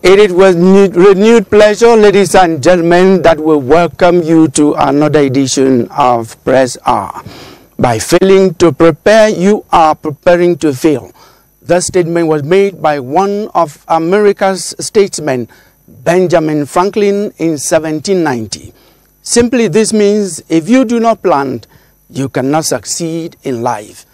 It is with renewed pleasure, ladies and gentlemen, that we welcome you to another edition of Press R. By failing to prepare, you are preparing to fail. The statement was made by one of America's statesmen, Benjamin Franklin, in 1790. Simply, this means if you do not plan, you cannot succeed in life.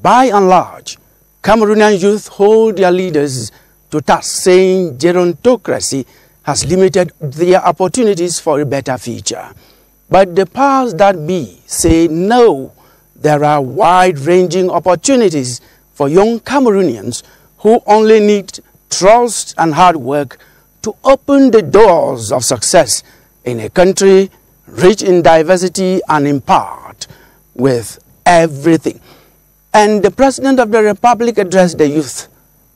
By and large, Cameroonian youth hold their leaders to task, saying gerontocracy has limited their opportunities for a better future. But the powers that be say no, there are wide-ranging opportunities for young Cameroonians who only need trust and hard work to open the doors of success in a country rich in diversity and empowered with everything. And the President of the Republic addressed the youth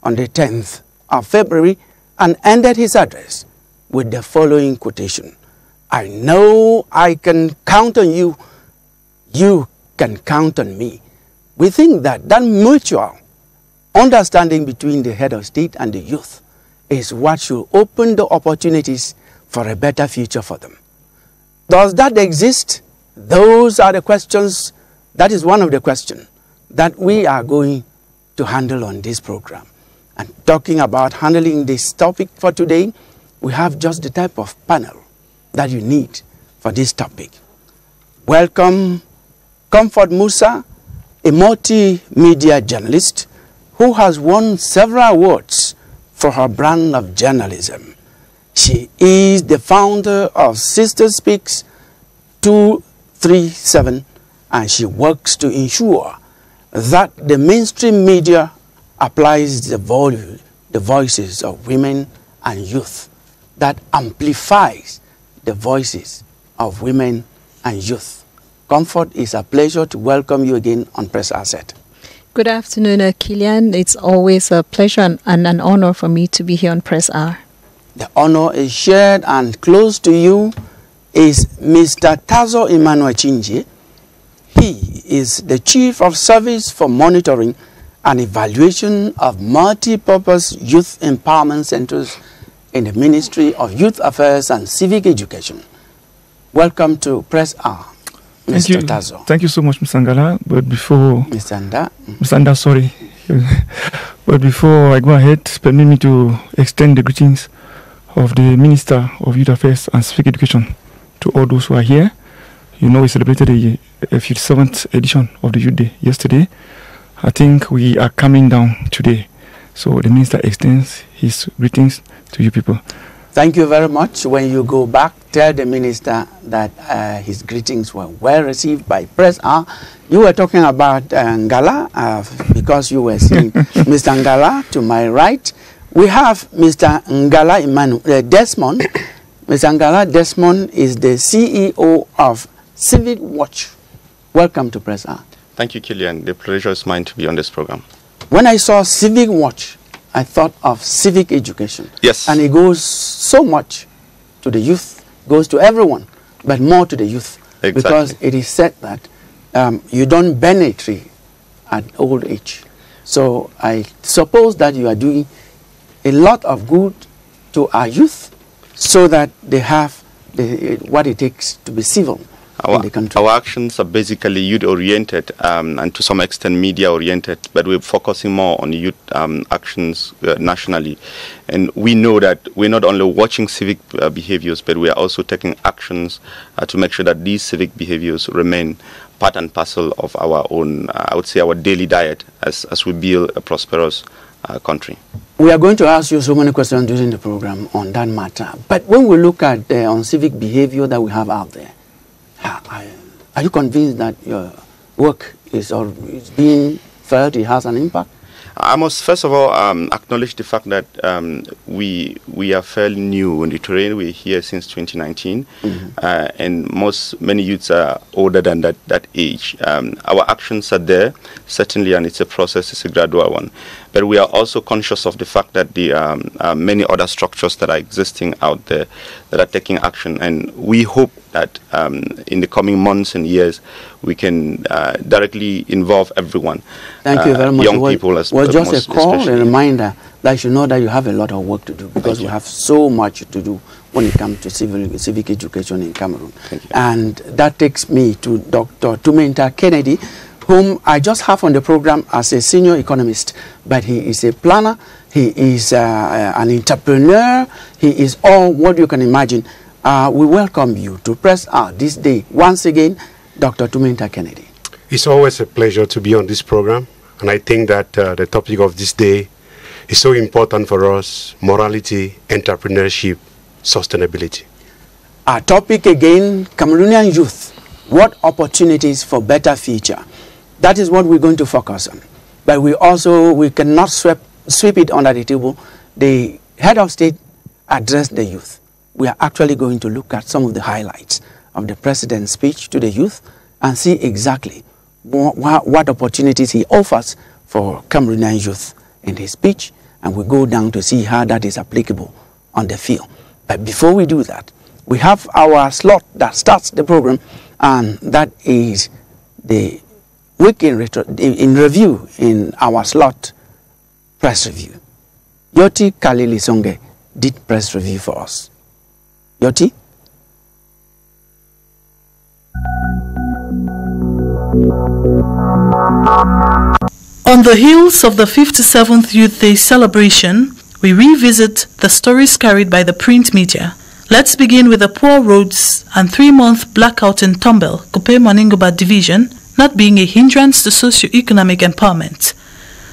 on the 10th of February and ended his address with the following quotation: "I know I can count on you, you can count on me." We think that that mutual understanding between the head of state and the youth is what should open the opportunities for a better future for them. Does that exist? Those are the questions. That is one of the questions that we are going to handle on this program. And talking about handling this topic for today, we have just the type of panel that you need for this topic. Welcome Comfort Musa, a multimedia journalist who has won several awards for her brand of journalism. She is the founder of Sister Speaks 237, and she works to ensure that the mainstream media applies the voices of women and youth, that amplifies the voices of women and youth. Comfort, it's a pleasure to welcome you again on Press Asset. Good afternoon, Kilian. It's always a pleasure and an honor for me to be here on Press R. The honor is shared, and close to you is Mr. Tazo Emmanuel Chinje. He is the Chief of Service for Monitoring and Evaluation of Multi-Purpose Youth Empowerment Centers in the Ministry of Youth Affairs and Civic Education. Welcome to Press R, Mr. Tazo. Thank you so much, Mr. Ngala. But before... Mr. Ndah. Mr. Ndah, sorry. But before I go ahead, permit me to extend the greetings of the Minister of Youth Affairs and Civic Education to all those who are here. You know, we celebrated the 57th edition of the Youth Day yesterday. I think we are coming down today. So the Minister extends his greetings to you people. Thank you very much. When you go back, tell the Minister that his greetings were well received by Press R. You were talking about Ngala, because you were seeing Mr. Ngala to my right. We have Mr. Ngala Emmanuel Desmond. Mr. Ngala Desmond is the CEO of Civic Watch. Welcome to Press R. Thank you, Kilian. The pleasure is mine to be on this program. When I saw Civic Watch, I thought of civic education. Yes. And it goes so much to the youth, goes to everyone, but more to the youth. Exactly. Because it is said that you don't bend a tree at old age. So I suppose that you are doing a lot of good to our youth so that they have what it takes to be civil in the country. Our actions are basically youth-oriented and to some extent media-oriented, but we're focusing more on youth actions nationally. And we know that we're not only watching civic behaviors, but we are also taking actions to make sure that these civic behaviors remain part and parcel of our own, I would say, our daily diet as we build a prosperous country. We are going to ask you so many questions during the program on that matter. But when we look at on civic behavior that we have out there, are you convinced that your work is being felt, it has an impact? I must first of all acknowledge the fact that we are fairly new in the terrain. We're here since 2019, and many youths are older than that age. Our actions are there, certainly, and it's a process, it's a gradual one. But we are also conscious of the fact that the many other structures that are existing out there that are taking action, and we hope that in the coming months and years we can directly involve everyone. Thank you very much. Young people as well, just a call, a reminder that you know that you have a lot of work to do, because we have so much to do when it comes to civic education in Cameroon. And that takes me to Dr. Tumenta Kennedy, whom I just have on the program as a senior economist, but he is a planner, he is an entrepreneur, he is all what you can imagine. We welcome you to Press R this day. Once again, Dr. Tumenta Kennedy. It's always a pleasure to be on this program, and I think that the topic of this day is so important for us: morality, entrepreneurship, sustainability. Our topic again, Cameroonian youth, what opportunities for better future? That is what we're going to focus on. But we cannot sweep it under the table. The head of state addressed the youth. We are actually going to look at some of the highlights of the president's speech to the youth and see exactly what opportunities he offers for Cameroonian youth in his speech, and we go down to see how that is applicable on the field. But before we do that, we have our slot that starts the program, and that is the week in review in our slot, press review. Yoti Kalili Songe did press review for us. Yoti? On the heels of the 57th Youth Day celebration, we revisit the stories carried by the print media. Let's begin with the poor roads and 3-month blackout in Tombel, Kupe Maningoba Division, not being a hindrance to socio-economic empowerment.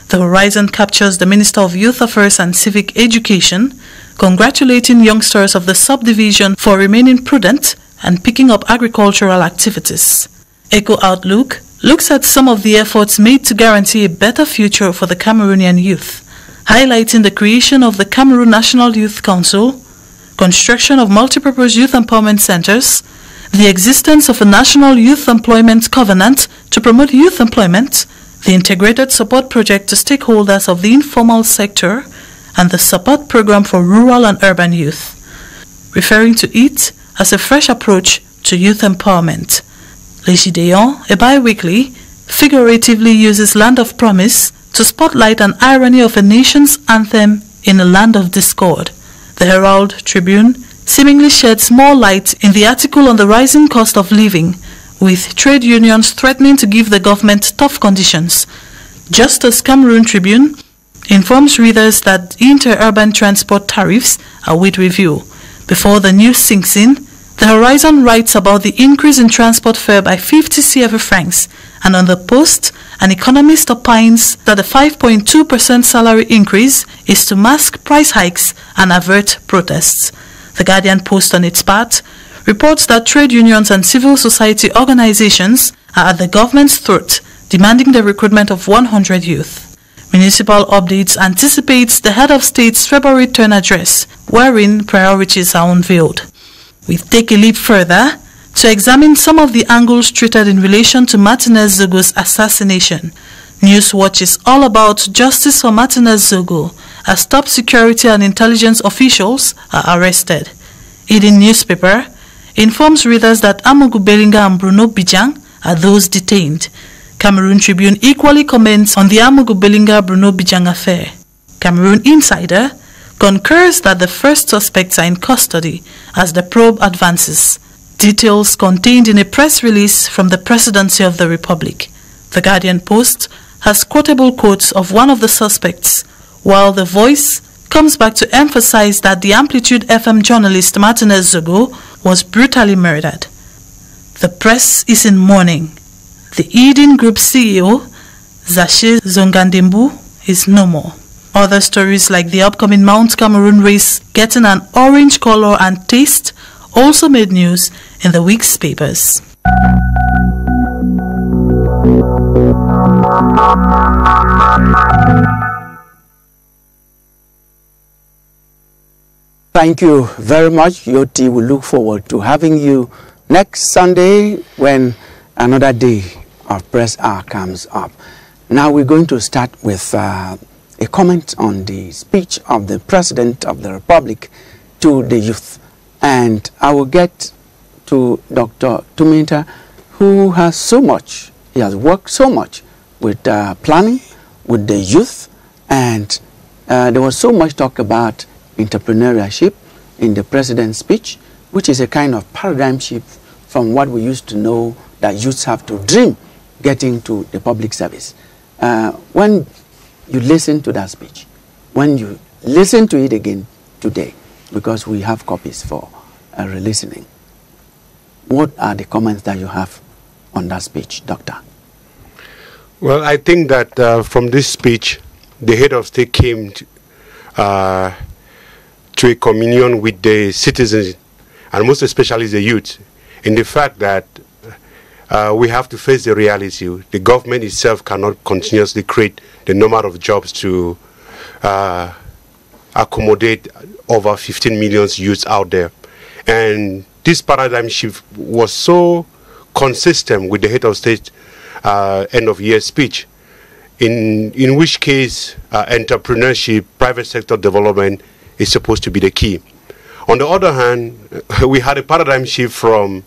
The Horizon captures the Minister of Youth Affairs and Civic Education, congratulating youngsters of the subdivision for remaining prudent and picking up agricultural activities. Eco Outlook looks at some of the efforts made to guarantee a better future for the Cameroonian youth, highlighting the creation of the Cameroon National Youth Council, construction of multipurpose youth empowerment centers, the existence of a National Youth Employment Covenant to promote youth employment, the integrated support project to stakeholders of the informal sector, and the support program for rural and urban youth, referring to it as a fresh approach to youth empowerment. Le Gideon, a bi-weekly, figuratively uses Land of Promise to spotlight an irony of a nation's anthem in a land of discord. The Herald Tribune seemingly sheds more light in the article on the rising cost of living, with trade unions threatening to give the government tough conditions. Just as Cameroon Tribune informs readers that inter-urban transport tariffs await review. Before the news sinks in, the Horizon writes about the increase in transport fare by 50 CFA francs, and on the Post, an economist opines that a 5.2% salary increase is to mask price hikes and avert protests. The Guardian Post, on its part, reports that trade unions and civil society organizations are at the government's throat, demanding the recruitment of 100 youth. Municipal Updates anticipates the head of state's February turn address, wherein priorities are unveiled. We take a leap further to examine some of the angles treated in relation to Martinez Zogo's assassination. Newswatch is all about justice for Martinez Zogo, as top security and intelligence officials are arrested. Eden newspaper informs readers that Amogu Belinga and Bruno Bijang are those detained. Cameroon Tribune equally comments on the Amogu Belinga-Bruno Bijang affair. Cameroon Insider concurs that the first suspects are in custody as the probe advances. Details contained in a press release from the Presidency of the Republic. The Guardian Post has quotable quotes of one of the suspects, while The Voice comes back to emphasize that the Amplitude FM journalist Martinez Zogo was brutally murdered. The press is in mourning. The Eden Group CEO, Zache Zongandembu, is no more. Other stories like the upcoming Mount Cameroon race getting an orange color and taste also made news in the week's papers. Thank you very much, Yoti. We look forward to having you next Sunday when another day of Press R comes up. Now we're going to start with a comment on the speech of the President of the Republic to the youth. And I will get to Dr. Tumenta, who has so much, he has worked so much with planning, with the youth, and there was so much talk about entrepreneurship in the president's speech, which is a kind of paradigm shift from what we used to know that youths have to dream getting to the public service. When you listen to that speech, when you listen to it again today, because we have copies for re-listening, what are the comments that you have on that speech, Doctor? Well, I think that from this speech, the head of state came to a communion with the citizens, and most especially the youth, in the fact that we have to face the reality. The government itself cannot continuously create the number of jobs to accommodate over 15 million youths out there. And this paradigm shift was so consistent with the head of state end of year speech, in which case entrepreneurship, private sector development is supposed to be the key. On the other hand, we had a paradigm shift from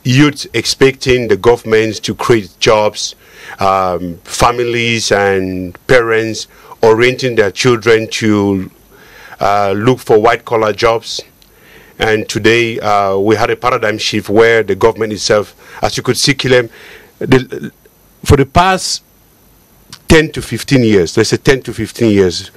youth expecting the government to create jobs, families and parents orienting their children to look for white-collar jobs. And today we had a paradigm shift where the government itself, as you could see, Kilian, for the past 10 to 15 years, let's say 10 to 15 years,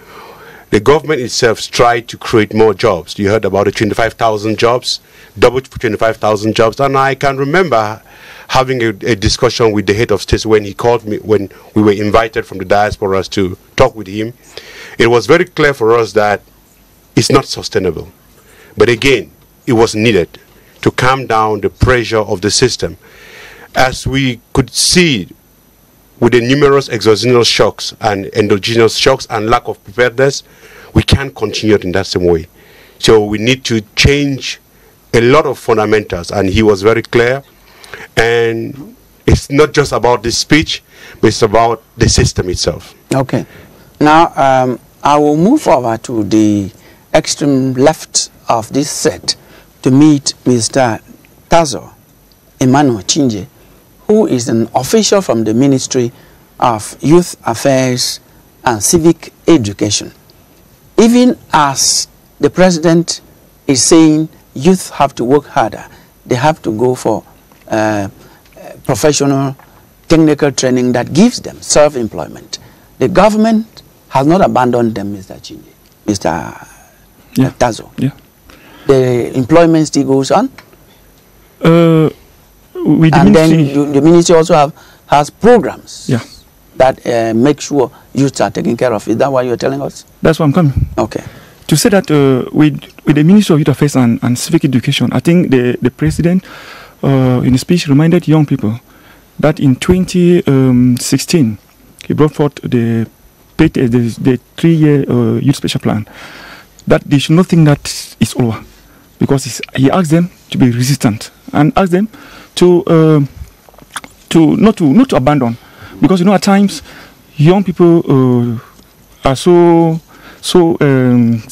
the government itself tried to create more jobs. You heard about the 25,000 jobs, double 25,000 jobs. And I can remember having a discussion with the head of state when he called me, when we were invited from the diaspora to talk with him. It was very clear for us that it's not sustainable. But again, it was needed to calm down the pressure of the system. As we could see with the numerous exogenous shocks and endogenous shocks and lack of preparedness, we can't continue in that same way. So we need to change a lot of fundamentals, and he was very clear. And it's not just about this speech, but it's about the system itself. Okay. Now, I will move over to the extreme left of this set to meet Mr. Tazo Emmanuel Chinje, who is an official from the Ministry of Youth Affairs and Civic Education. Even as the president is saying youth have to work harder, they have to go for professional technical training that gives them self-employment. The government has not abandoned them, Mr. Chinje, Mr. Tazo. Yeah. The employment still goes on. And then the ministry also has programs that make sure youths are taken care of. Is that what you're telling us? That's what I'm coming. Okay. To say that with the Ministry of Youth Affairs and Civic Education, I think the president in his speech reminded young people that in 2016 he brought forth the 3-year youth special plan, that they should not think that it's over, because he asked them to be resistant and asked them to not to abandon, because at times young people are so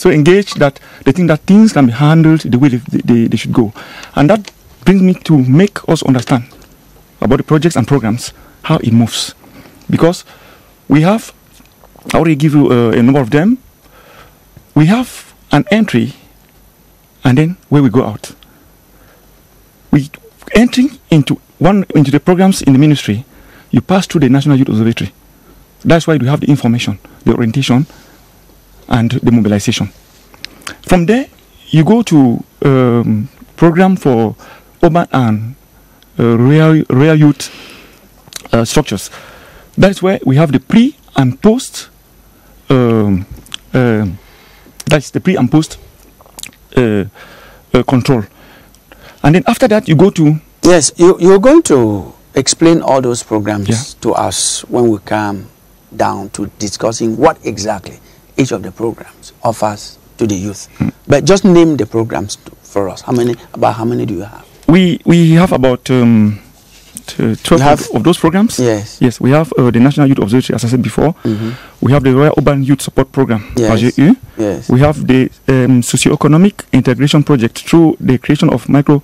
engaged that they think that things can be handled the way they should go. And that brings me to make us understand about the projects and programs, how it moves. Because we have, I already give you a number of them. We have an entry, and then where we go out. We entering into the programs in the ministry, you pass through the National Youth Observatory. That's why we have the information, the orientation, and the mobilization. From there, you go to program for urban and rural youth structures. That's where we have the pre and post. That's the pre and post control. And then after that, you go to... Yes, you're going to explain all those programs to us when we come down to discussing what exactly each of the programs offers to the youth. But just name the programs for us. How many do you have? We have about 12 of those programs. Yes. Yes, we have the National Youth Observatory, as I said before. We have the Royal Urban Youth Support Program, RGU. Yes. We have the Socio-Economic Integration Project through the creation of micro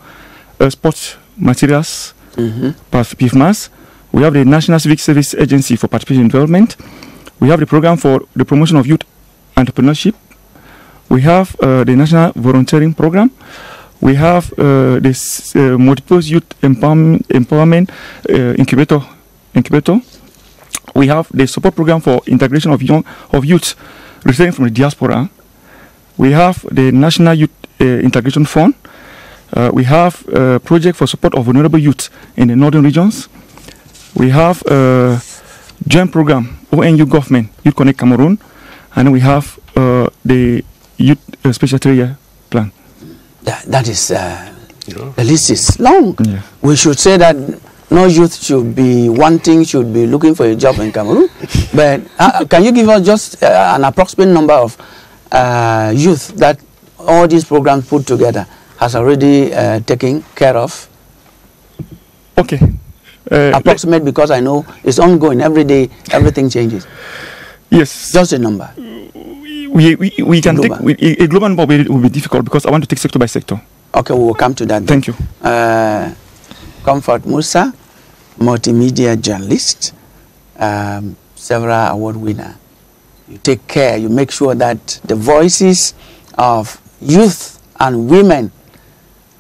sports materials, PIFMAS. We have the National Civic Service Agency for Participation in Development. We have the program for the promotion of youth entrepreneurship. We have the National Volunteering Program. We have this multiple youth empowerment incubator. We have the support program for integration of youth returning from the diaspora. We have the National Youth Integration Fund. We have a project for support of vulnerable youth in the northern regions. We have a joint program, ONU government, Youth Connect Cameroon. And we have the Youth Special 3-year plan. That is, the list is long. Yeah. We should say that no youth should be looking for a job in Cameroon. But can you give us just an approximate number of youth that all these programs put together has already taken care of? Okay. Approximate, because I know it's ongoing. Every day, everything changes. Yes. Just a number. We can take a global number will be difficult because I want to take sector by sector. Okay, we will come to that. Thank you. Comfort Musa, multimedia journalist, several award winner. You take care, you make sure that the voices of youth and women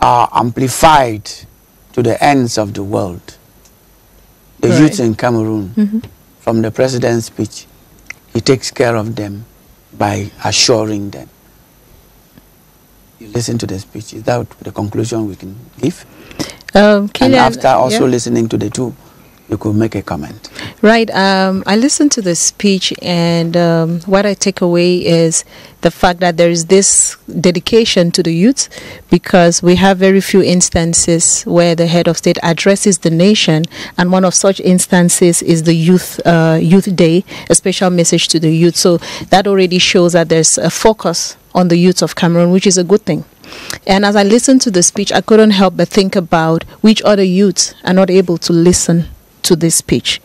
are amplified to the ends of the world. The youth in Cameroon, from the president's speech, he takes care of them by assuring them. You listen to the speech. Is that the conclusion we can give? Kilian, and after also listening to the two, you could make a comment. Right. I listened to the speech, and what I take away is the fact that there is this dedication to the youth, because we have very few instances where the head of state addresses the nation, and one of such instances is the Youth Day, a special message to the youth. So that already shows that there's a focus on the youth of Cameroon, which is a good thing. And as I listened to the speech, I couldn't help but think about which other youths are not able to listen to this speech.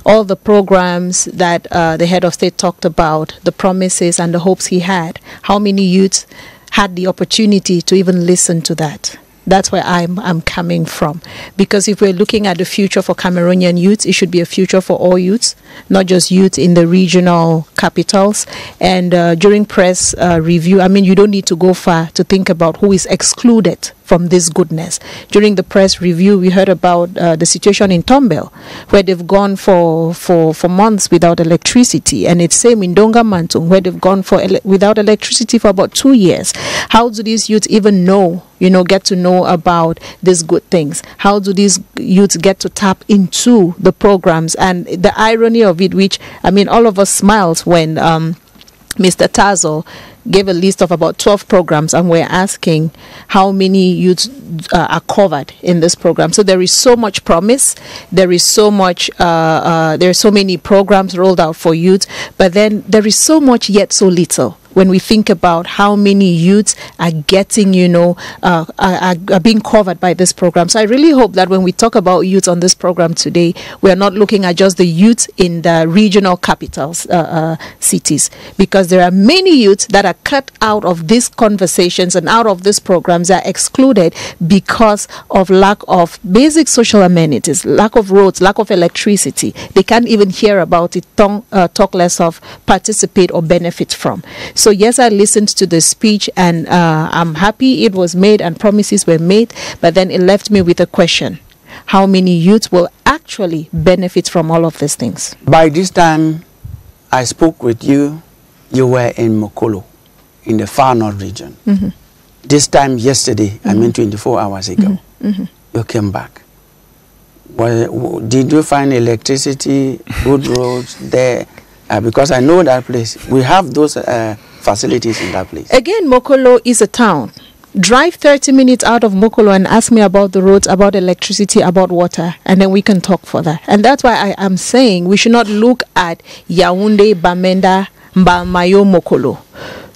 All the programs that the head of state talked about, the promises and the hopes he had, how many youths had the opportunity to even listen to that? That's where I'm coming from. Because if we're looking at the future for Cameroonian youths, it should be a future for all youths, not just youth in the regional capitals. And during press review, I mean, you don't need to go far to think about who is excluded from this goodness. During the press review, we heard about the situation in Tombel, where they've gone for months without electricity. And it's same in Donga Mantung, where they've gone without electricity for about 2 years. How do these youths even know, get to know about these good things? How do these youths get to tap into the programs? And the irony of it, which, I mean, all of us smiles when Mr. Tazo gave a list of about 12 programs, and we're asking how many youths are covered in this program. So there is so much promise. There is so much, there are so many programs rolled out for youth, but then there is so much yet so little. When we think about how many youths are getting, are being covered by this program. So I really hope that when we talk about youth on this program today, we are not looking at just the youth in the regional capitals, cities, because there are many youths that are cut out of these conversations and out of these programs, are excluded because of lack of basic social amenities, lack of roads, lack of electricity. They can't even hear about it, talk less of participate or benefit from. So yes, I listened to the speech, and I'm happy it was made and promises were made, but then it left me with a question. How many youths will actually benefit from all of these things? By this time I spoke with you, you were in Mokolo, in the far north region. This time yesterday, I mean 24 hours ago, you came back. Did you find electricity, good roads there? Because I know that place. We have those facilities in that place. Again, Mokolo is a town. Drive 30 minutes out of Mokolo and ask me about the roads, about electricity, about water, and then we can talk further. And that's why I am saying we should not look at Yaoundé, Bamenda, Mbamayo, Mokolo.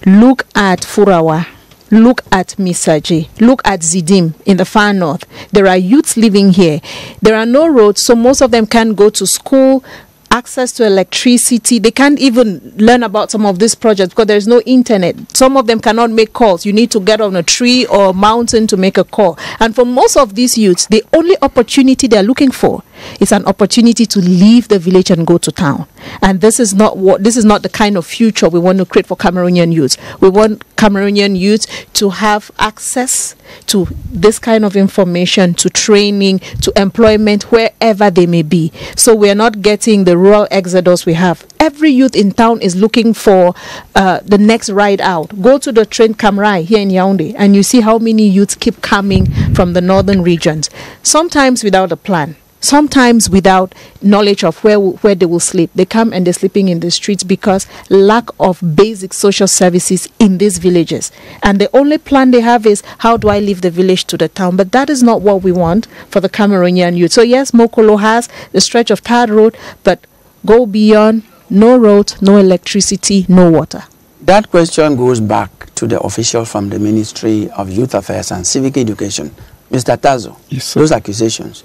Look at Furawa. Look at Misaje. Look at Zidim in the far north. There are youths living here. There are no roads, so most of them can't go to school. Access to electricity, they can't even learn about some of these projects because there's no internet. Some of them cannot make calls. You need to get on a tree or a mountain to make a call. And for most of these youths, the only opportunity they're looking for It's an opportunity to leave the village and go to town. And this is not the kind of future we want to create for Cameroonian youth. We want Cameroonian youth to have access to this kind of information, to training, to employment wherever they may be. So we are not getting the rural exodus we have. Every youth in town is looking for the next ride out. Go to the train Camrai here in Yaoundé and you see how many youths keep coming from the northern regions, sometimes without a plan, sometimes without knowledge of where they will sleep. They come and they're sleeping in the streets because lack of basic social services in these villages. And the only plan they have is, how do I leave the village to the town? But that is not what we want for the Cameroonian youth. So yes, Mokolo has the stretch of tarred road, but go beyond. No road, no electricity, no water. That question goes back to the official from the Ministry of Youth Affairs and Civic Education. Mr. Tazo, yes, sir. Those accusations,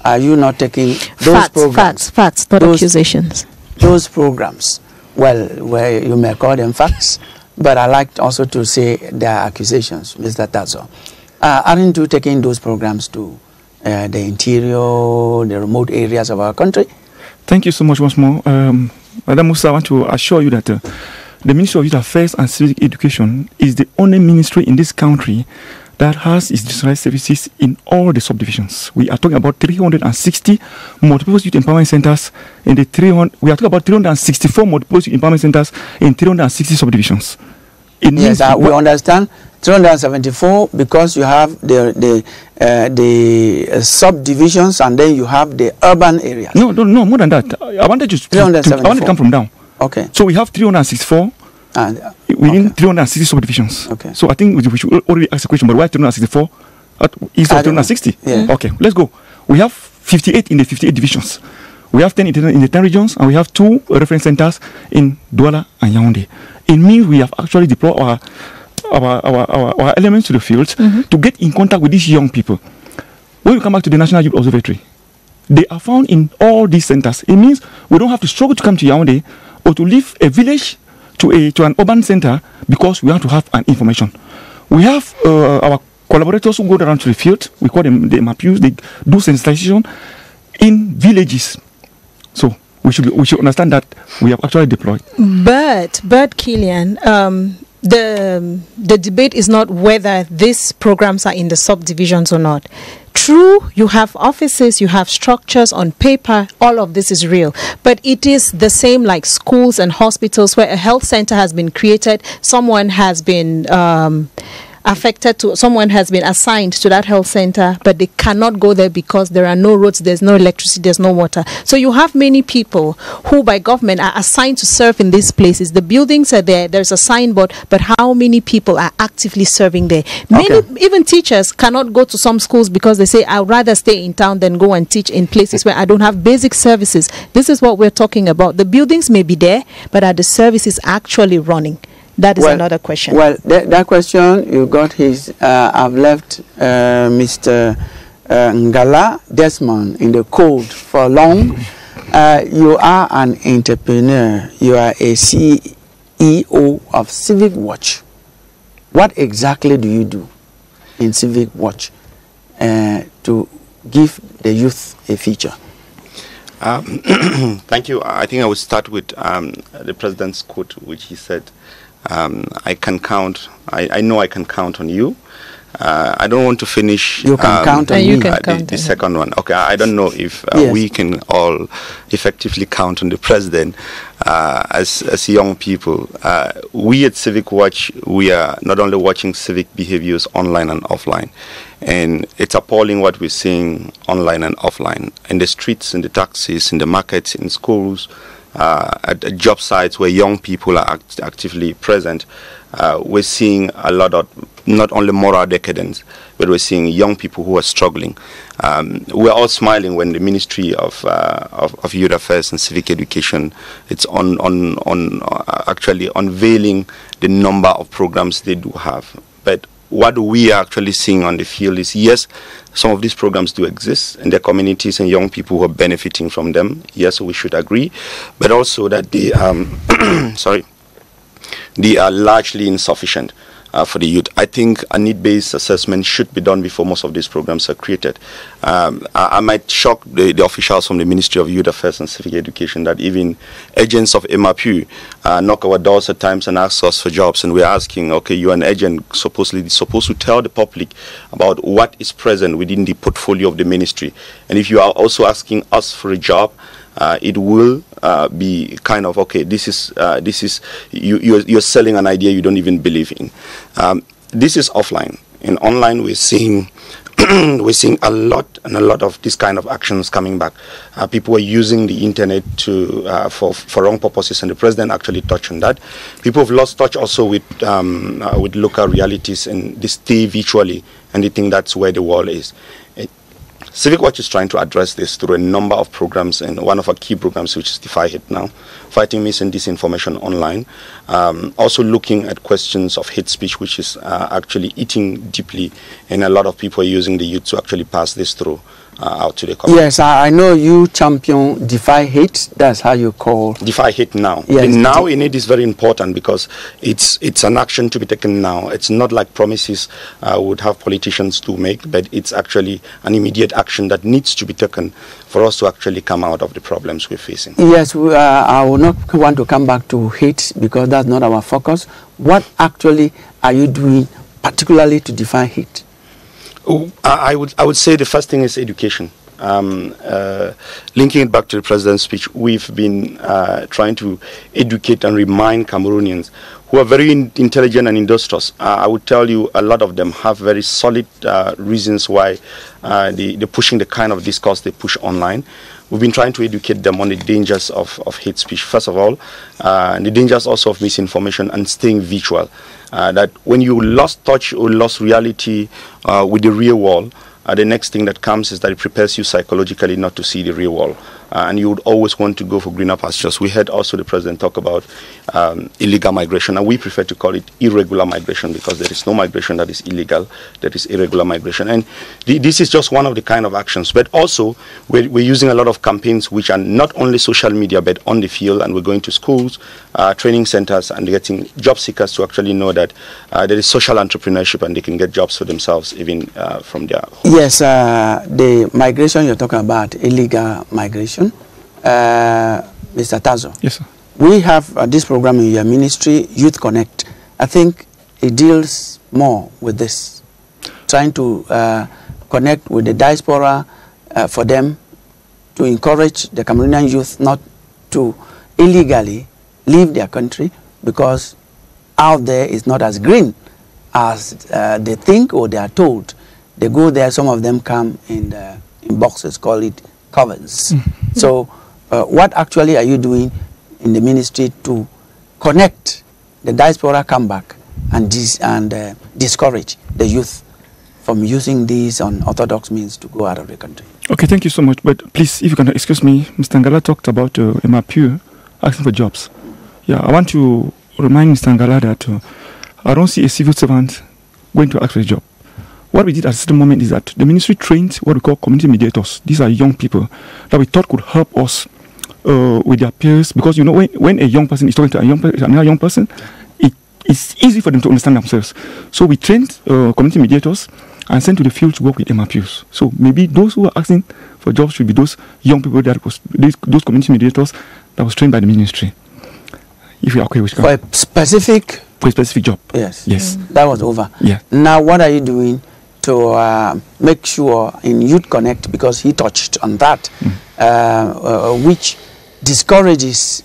are you not taking those programs? Facts, not accusations. Those programs, well, where you may call them facts, but I like also to say they are accusations, Mr. Tazo. Aren't you taking those programs to the interior, the remote areas of our country? Thank you so much once more. Madam Musa, I want to assure you that the Ministry of Youth Affairs and Civic Education is the only ministry in this country that has its decentralized services in all the subdivisions. We are talking about 360 multiple youth empowerment centers in the 300. We are talking about 364 multiple youth empowerment centers in 360 subdivisions. Yes, we understand 374 because you have the subdivisions and then you have the urban areas. No, more than that. I wanted to come from down. Okay. So we have 364 within 360 subdivisions. Okay. So I think we should already ask a question, but why 364 instead of 360? Yeah. Okay, let's go. We have 58 in the 58 divisions. We have 10 in the 10 regions, and we have 2 reference centers in Douala and Yaoundé. It means we have actually deployed our elements to the field to get in contact with these young people. When we come back to the National Youth Observatory, they are found in all these centers. It means we don't have to struggle to come to Yaoundé or to leave a village to an urban center because we want to have an information. We have our collaborators who go around to the field. We call them the MAPUs. They do sensitization in villages. So we should understand that we have actually deployed. But Kilian, the debate is not whether these programs are in the subdivisions or not. True, you have offices, you have structures on paper, all of this is real. But it is the same like schools and hospitals where a health center has been created, someone has been someone has been assigned to that health center, but they cannot go there because there are no roads, there's no electricity, there's no water. So you have many people who by government are assigned to serve in these places. The buildings are there, there's a signboard, but how many people are actively serving there? Many, even teachers cannot go to some schools because they say, I'd rather stay in town than go and teach in places where I don't have basic services. This is what we're talking about. The buildings may be there, but are the services actually running? That is another question. Well, that question, you got his, I've left Mr. Ngala Desmond in the cold for long. You are an entrepreneur. You are a CEO of Civic Watch. What exactly do you do in Civic Watch to give the youth a future? Thank you. I think I will start with the President's quote, which he said, I can count. I know I can count on you. I don't want to finish. You can count on me. The second one. Okay, I don't know if we can all effectively count on the President as young people. We at Civic Watch, we are not only watching civic behaviors online and offline, and it's appalling what we're seeing online and offline, in the streets, in the taxis, in the markets, in schools, at job sites where young people are actively present. We're seeing a lot of not only moral decadence, but we're seeing young people who are struggling. We're all smiling when the Ministry of Youth Affairs and Civic Education it's actually unveiling the number of programs they do have. But what we are actually seeing on the field is, yes, some of these programs do exist in their communities and young people who are benefiting from them. Yes, we should agree, but also that they they are largely insufficient. for the youth. I think a need-based assessment should be done before most of these programs are created. I might shock the officials from the Ministry of Youth Affairs and Civic Education that even agents of MRPU knock our doors at times and ask us for jobs, and we're asking, okay, you're an agent supposedly supposed to tell the public about what is present within the portfolio of the ministry, and if you are also asking us for a job, it will be kind of, okay, this is you're selling an idea you don't even believe in. This is offline. In online, we're seeing we're seeing a lot of this kind of actions coming back. People are using the internet to for wrong purposes, and the president actually touched on that. People have lost touch also with local realities, and they stay virtually, and they think that's where the world is. Civic Watch is trying to address this through a number of programs, and one of our key programs, which is Defy Hate Now, fighting mis and disinformation online. Also looking at questions of hate speech, which is actually eating deeply, and a lot of people are using the youth to actually pass this through out to the community. Yes, I know you champion Defy Hate. That's how you call Defy Hate Now. Yes, and now in it is very important because it's an action to be taken now. It's not like promises would have politicians to make, but it's actually an immediate action that needs to be taken for us to actually come out of the problems we're facing. Yes, I will not want to come back to hate because that's not our focus. What actually are you doing particularly to defy hate? I would say the first thing is education. Linking it back to the president's speech, we've been trying to educate and remind Cameroonians who are very intelligent and industrious. I would tell you a lot of them have very solid reasons why they're pushing the kind of discourse they push online. We've been trying to educate them on the dangers of hate speech, first of all, and the dangers also of misinformation and staying virtual. That when you lost touch or lost reality with the real world, the next thing that comes is that it prepares you psychologically not to see the real world. And you would always want to go for greener pastures. We heard also the president talk about illegal migration, and we prefer to call it irregular migration because there is no migration that is illegal, that is irregular migration. And this is just one of the kind of actions. But also, we're using a lot of campaigns which are not only social media, but on the field, and we're going to schools, training centers, and getting job seekers to actually know that there is social entrepreneurship and they can get jobs for themselves even from their home. Yes, the migration you're talking about, illegal migration. Mr. Tazo. Yes, sir. We have this program in your ministry, Youth Connect. I think it deals more with this, trying to connect with the diaspora for them to encourage the Cameroonian youth not to illegally leave their country because out there is not as green as they think or they are told. They go there, some of them come in boxes, call it covers. So what actually are you doing in the ministry to connect the diaspora come back and discourage the youth from using these unorthodox means to go out of the country? Okay, thank you so much. But please, if you can excuse me, Mr. Ngala talked about MRPU asking for jobs. Yeah, I want to remind Mr. Ngala that I don't see a civil servant going to ask for a job. What we did at a certain moment is that the ministry trained what we call community mediators. These are young people that we thought could help us with their peers, because you know when a young person is talking to another young person, it's easy for them to understand themselves. So we trained community mediators and sent to the field to work with MRPUs. So maybe those who are asking for jobs should be those young people that was those community mediators that was trained by the ministry. If you're okay with for a specific job. Yes. Yes. That was over. Yeah. Now what are you doing to make sure in Youth Connect, because he touched on that, which discourages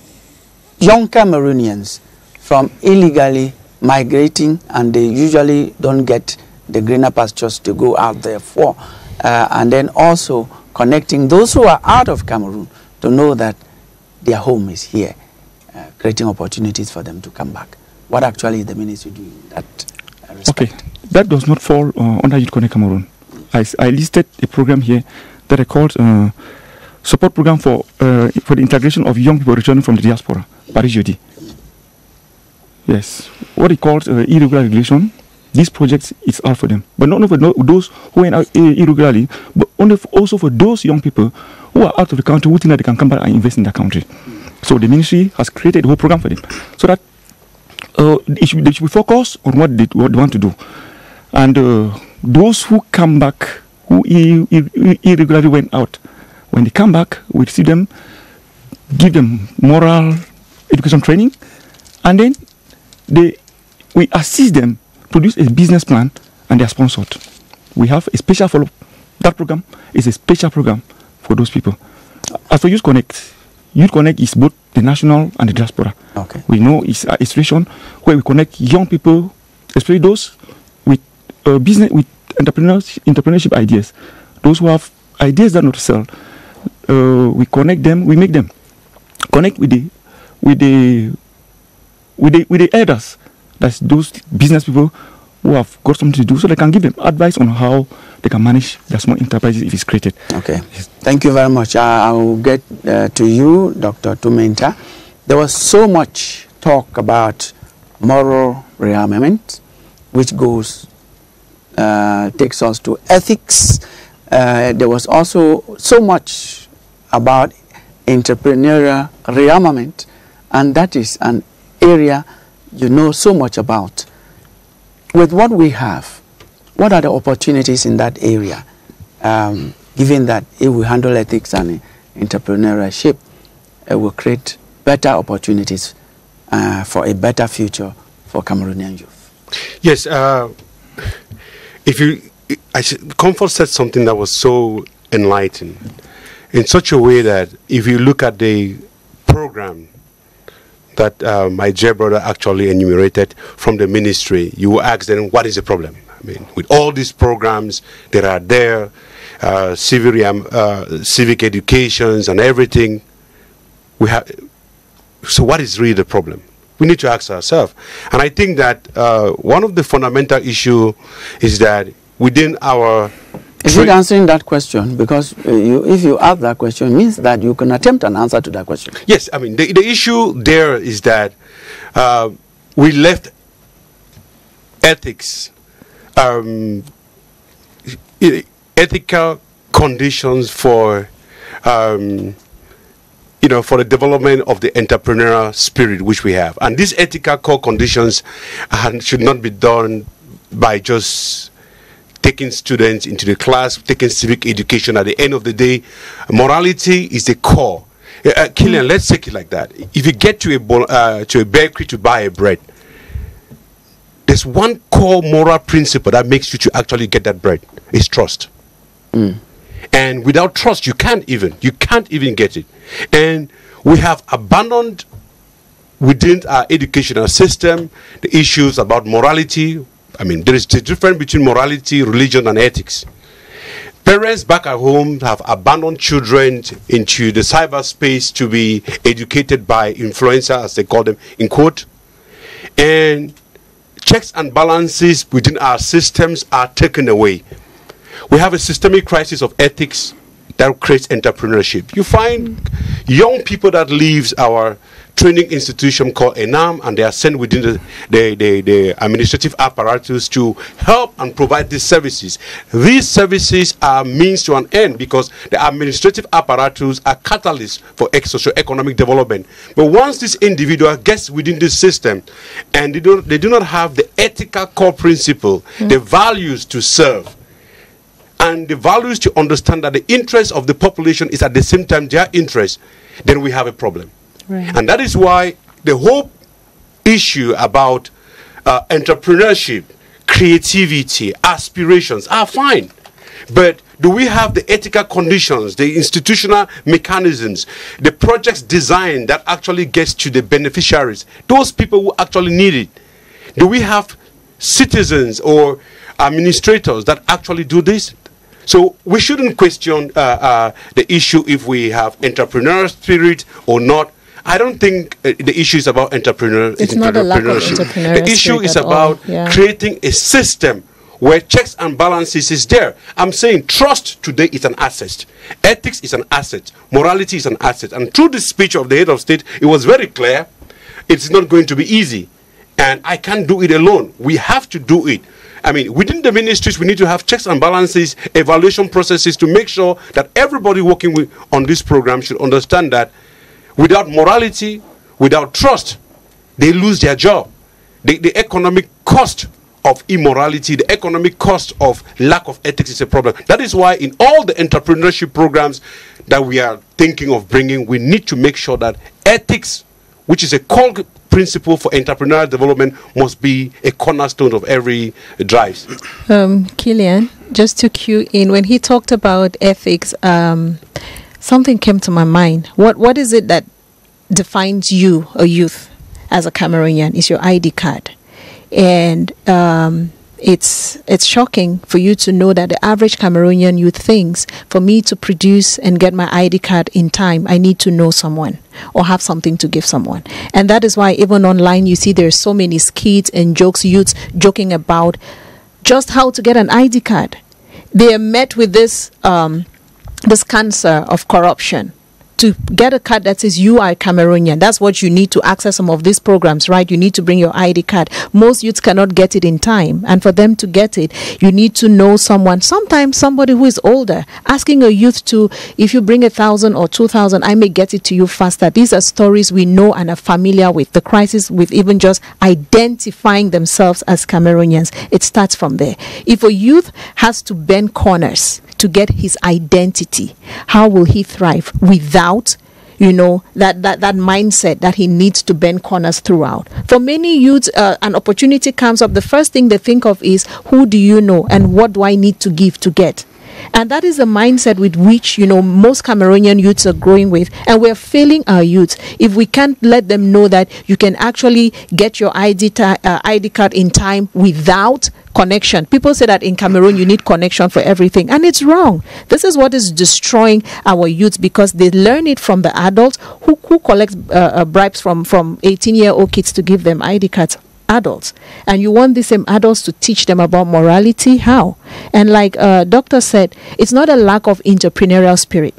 young Cameroonians from illegally migrating, and they usually don't get the greener pastures to go out there for, and then also connecting those who are out of Cameroon to know that their home is here, creating opportunities for them to come back. What actually is the ministry doing in that respect? Okay, that does not fall under Youth Connect Cameroon. I listed a program here that I called support program for the integration of young people returning from the diaspora, Paris Jeudi. Yes, what he called irregular regulation. These projects is out for them, but not only for those who went out irregularly, but also for those young people who are out of the country who think that they can come back and invest in their country. So the ministry has created a whole program for them, so that they should be focused on what they want to do. And those who come back, who irregularly went out, when they come back, we see them, give them moral education training, and then we assist them produce a business plan, and they are sponsored. We have a special follow. That program is a special program for those people. As for Youth Connect is both the national and the diaspora. Okay. We know it's a situation where we connect young people, especially those with business, with entrepreneurship ideas. Those who have ideas that not to sell, we connect them. We make them connect with the elders. That's those business people who have got something to do, so they can give them advice on how they can manage their small enterprises if it's created. Okay. Yes. Thank you very much. I will get to you, Dr. Tumenta. There was so much talk about moral rearmament, which takes us to ethics. There was also so much about entrepreneurial rearmament, and that is an area you know so much about. With what we have, what are the opportunities in that area, given that if we handle ethics and entrepreneurship, it will create better opportunities for a better future for Cameroonian youth? Yes, Comfort said something that was so enlightening, in such a way that if you look at the program that my dear brother actually enumerated from the ministry, you will ask them, what is the problem? I mean, with all these programs that are there, civic educations and everything, so what is really the problem? We need to ask ourselves. And I think that one of the fundamental issues is that within our... Is it answering that question? Because if you ask that question, it means that you can attempt an answer to that question. Yes, I mean, the issue there is that we left ethics, ethical conditions for, for the development of the entrepreneurial spirit which we have. And these ethical core conditions should not be done by just taking students into the class, taking civic education. At the end of the day, morality is the core. Kilian, let's take it like that. If you get to a bakery to buy a bread, there's one core moral principle that makes you to actually get that bread. It's trust. And without trust, you can't even get it. And we have abandoned within our educational system the issues about morality. I mean, there is a difference between morality, religion, and ethics. Parents back at home have abandoned children into the cyberspace to be educated by influencers, as they call them, in quote. And checks and balances within our systems are taken away. We have a systemic crisis of ethics that creates entrepreneurship. You find young people that leave our training institution called ENAM, and they are sent within the administrative apparatus to help and provide these services. These services are means to an end, because the administrative apparatus are catalysts for socio-economic development. But once this individual gets within this system and they do not have the ethical core principle, the values to serve, and the values to understand that the interest of the population is at the same time their interest, then we have a problem. Right. And that is why the whole issue about entrepreneurship, creativity, aspirations are fine. But do we have the ethical conditions, the institutional mechanisms, the projects design that actually gets to the beneficiaries, those people who actually need it? Do we have citizens or administrators that actually do this? So we shouldn't question the issue if we have entrepreneurial spirit or not. I don't think the issue is about entrepreneurship. It's not a lack of entrepreneurial. The issue is about creating a system where checks and balances is there. I'm saying trust today is an asset. Ethics is an asset. Morality is an asset. And through the speech of the head of state, it was very clear it's not going to be easy. And I can't do it alone. We have to do it. I mean, within the ministries, we need to have checks and balances, evaluation processes to make sure that everybody working on this program should understand that without morality, without trust, they lose their job. the economic cost of immorality, the economic cost of lack of ethics is a problem. That is why in all the entrepreneurship programs that we are thinking of bringing, we need to make sure that ethics, which is a core principle for entrepreneurial development, must be a cornerstone of every drive. Kilian, just to cue in, when he talked about ethics, something came to my mind. What is it that defines you, a youth, as a Cameroonian? Is your ID card. And it's shocking for you to know that the average Cameroonian youth thinks, for me to produce and get my ID card in time, I need to know someone or have something to give someone. And that is why even online you see there's so many skits and jokes, youths joking about just how to get an ID card. They are met with this this cancer of corruption. To get a card that says you are a Cameroonian, that's what you need to access some of these programs, right? You need to bring your ID card. Most youths cannot get it in time. And for them to get it, you need to know someone, sometimes somebody who is older. Asking a youth to, if you bring 1,000 or 2,000, I may get it to you faster. These are stories we know and are familiar with. The crisis with even just identifying themselves as Cameroonians, it starts from there. If a youth has to bend corners to get his identity, how will he thrive without, you know, that mindset that he needs to bend corners throughout? For many youths, an opportunity comes up, the first thing they think of is, who do you know and what do I need to give to get? And that is the mindset with which, you know, most Cameroonian youths are growing with. And we're failing our youths if we can't let them know that you can actually get your ID card in time without connection. People say that in Cameroon you need connection for everything, and it's wrong. This is what is destroying our youth, because they learn it from the adults who collect bribes from 18-year-old kids to give them ID cards. Adults, and you want the same adults to teach them about morality? How? And like doctor said, it's not a lack of entrepreneurial spirit.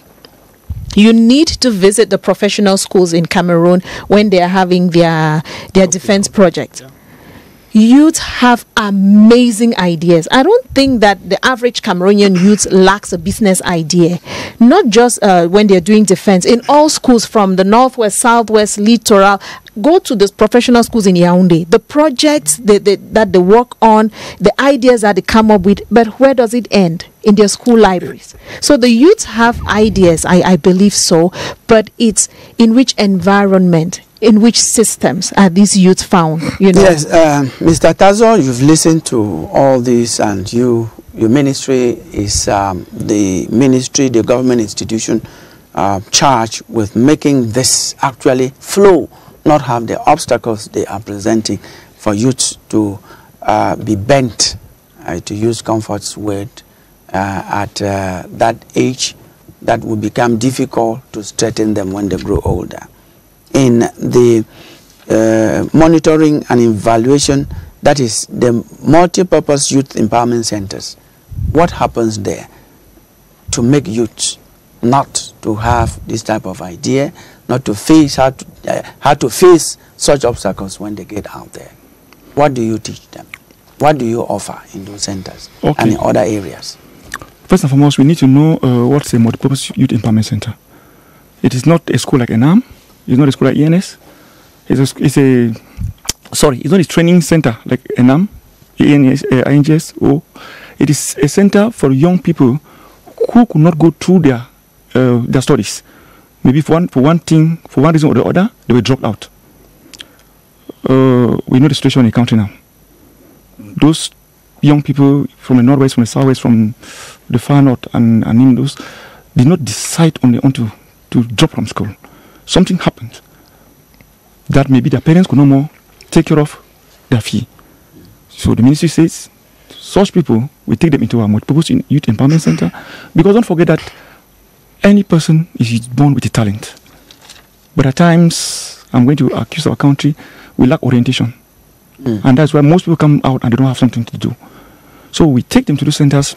You need to visit the professional schools in Cameroon when they are having their defense project. Youth have amazing ideas. I don't think that the average Cameroonian youth lacks a business idea. Not just when they're doing defense. In all schools, from the northwest, southwest, littoral, go to the professional schools in Yaoundé. The projects that they work on, the ideas that they come up with, but where does it end? In their school libraries. So the youths have ideas, I believe so, but it's in which environment, in which systems are these youth found? You know? Yes, Mr. Tazo, you've listened to all this, and your ministry is the government institution charged with making this actually flow, not have the obstacles they are presenting for youth to be bent, to use Comfort's word, at that age that will become difficult to straighten them when they grow older. In the monitoring and evaluation, that is the multi-purpose youth empowerment centers, what happens there to make youth not to have this type of idea, not to face how to face such obstacles when they get out there? What do you teach them? What do you offer in those centers and in other areas? First and foremost, we need to know what's a multi-purpose youth empowerment center. It is not a school like ENAM. It's not a school like ENS. It's not a training center like ENAM, ENS, INGS. It is a center for young people who could not go through their studies. Maybe for one reason or the other, they were dropped out. We know the situation in the country now. Those young people from the northwest, from the southwest, from the far north, and in those, did not decide on their own to drop from school. Something happened that maybe their parents could no more take care of their fee. So the ministry says, such people, we take them into our multi-purpose youth empowerment center, because don't forget that any person is born with a talent. But at times, I'm going to accuse our country, we lack orientation. And that's why most people come out and they don't have something to do. So we take them to the centers,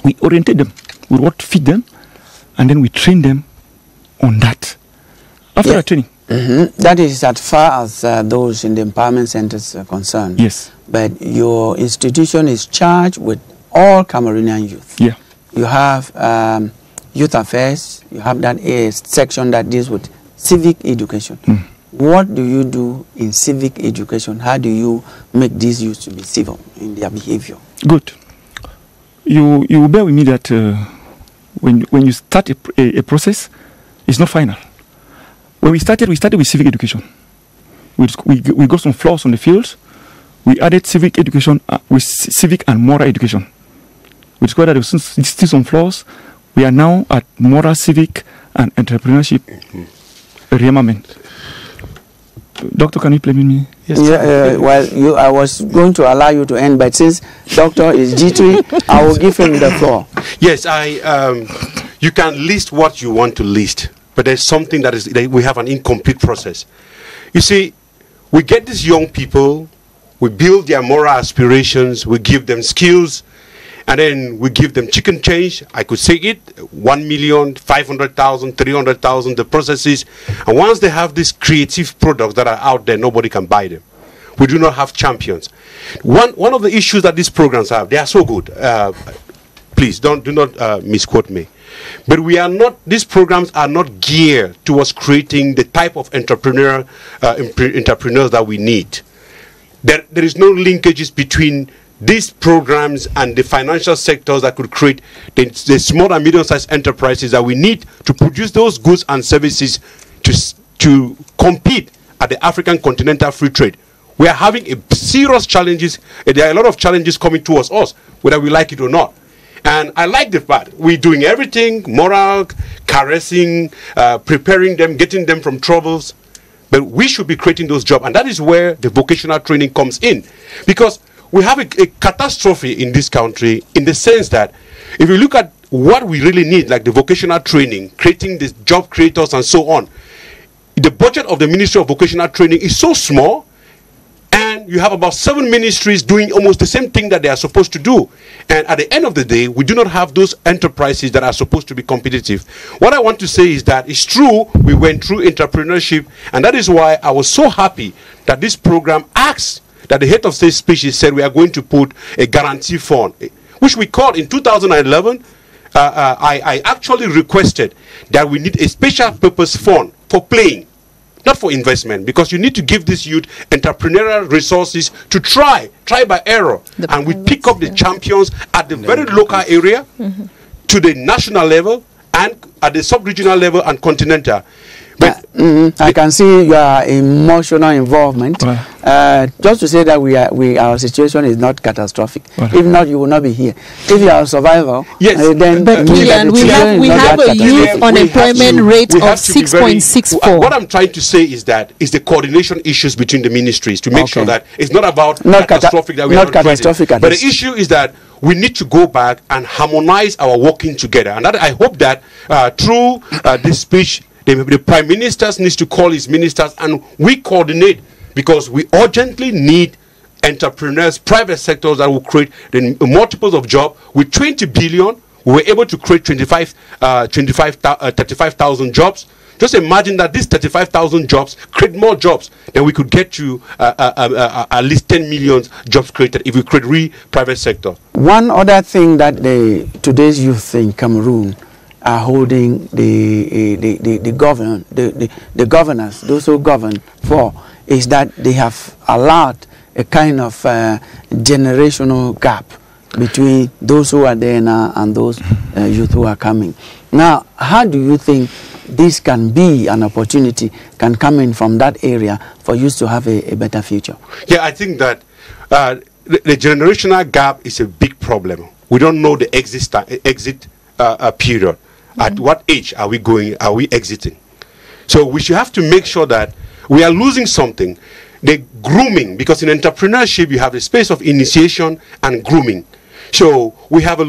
we orientate them with what fit them, and then we train them on that. After that training. That is as far as those in the empowerment centers are concerned. Yes. But your institution is charged with all Cameroonian youth. Yeah. You have youth affairs, you have that section that deals with civic education. what do you do in civic education? How do you make these youth to be civil in their behavior? Good. You will bear with me that when you start a process, it's not final. When we started with civic education. We got some flaws on the fields. We added civic education with civic and moral education. We discovered that there was still some flaws. We are now at moral, civic, and entrepreneurship rearmament. Doctor, can you play with me? Yes. Yeah, well, I was going to allow you to end, but since Doctor is G3, I will give him the floor. Yes, you can list what you want to list, but there's something that we have an incomplete process. You see, we get these young people, we build their moral aspirations, we give them skills, and then we give them chicken change. I could say it, 1 million, 500,000, 300,000, the processes. And once they have these creative products that are out there, nobody can buy them. We do not have champions. One of the issues that these programs have, they are so good. Please, do not misquote me. But these programs are not geared towards creating the type of entrepreneurs that we need. There is no linkages between these programs and the financial sectors that could create the small and medium-sized enterprises that we need to produce those goods and services to compete at the African continental free trade. We are having serious challenges. There are a lot of challenges coming towards us, whether we like it or not. And I like the fact we're doing everything, moral, caressing, preparing them, getting them from troubles. But we should be creating those jobs. And that is where the vocational training comes in. Because we have a catastrophe in this country in the sense that if you look at what we really need, like the vocational training, creating the job creators and so on, the budget of the Ministry of Vocational Training is so small, and you have about 7 ministries doing almost the same thing that they are supposed to do. And at the end of the day, we do not have those enterprises that are supposed to be competitive. What I want to say is that it's true, we went through entrepreneurship, and that is why I was so happy that this program asks that the head of state speech said we are going to put a guarantee fund, which we called in 2011. I actually requested that we need a special purpose fund for playing, not for investment, because you need to give this youth entrepreneurial resources to try by error. And we pick up the champions at the very local area, to the national level, and at the sub-regional level and continental. But I can see your emotional involvement. Just to say that our situation is not catastrophic. If not, you will not be here. If you are a survivor, then but Kilian, we have a youth unemployment rate of 6.64. What I'm trying to say is that it's the coordination issues between the ministries to make sure that it's not about catastrophic that we are not catastrophic. But the issue is that we need to go back and harmonize our working together. And that I hope that through this speech, the Prime Minister needs to call his ministers and we coordinate, because we urgently need entrepreneurs, private sectors that will create the multiples of jobs. With 20 billion, we were able to create 35,000 jobs. Just imagine that these 35,000 jobs create more jobs, then we could get to at least 10 million jobs created if we create real private sector. One other thing that today's youth in Cameroon are holding the governors, those who govern for, is that they have allowed a kind of generational gap between those who are there now and those youth who are coming. Now, how do you think this can be an opportunity, can come in from that area for youth to have a better future? Yeah, I think that the generational gap is a big problem. We don't know the exit period. At what age are we exiting? So we should have to make sure that we are losing something. The grooming, because in entrepreneurship you have the space of initiation and grooming. So we have a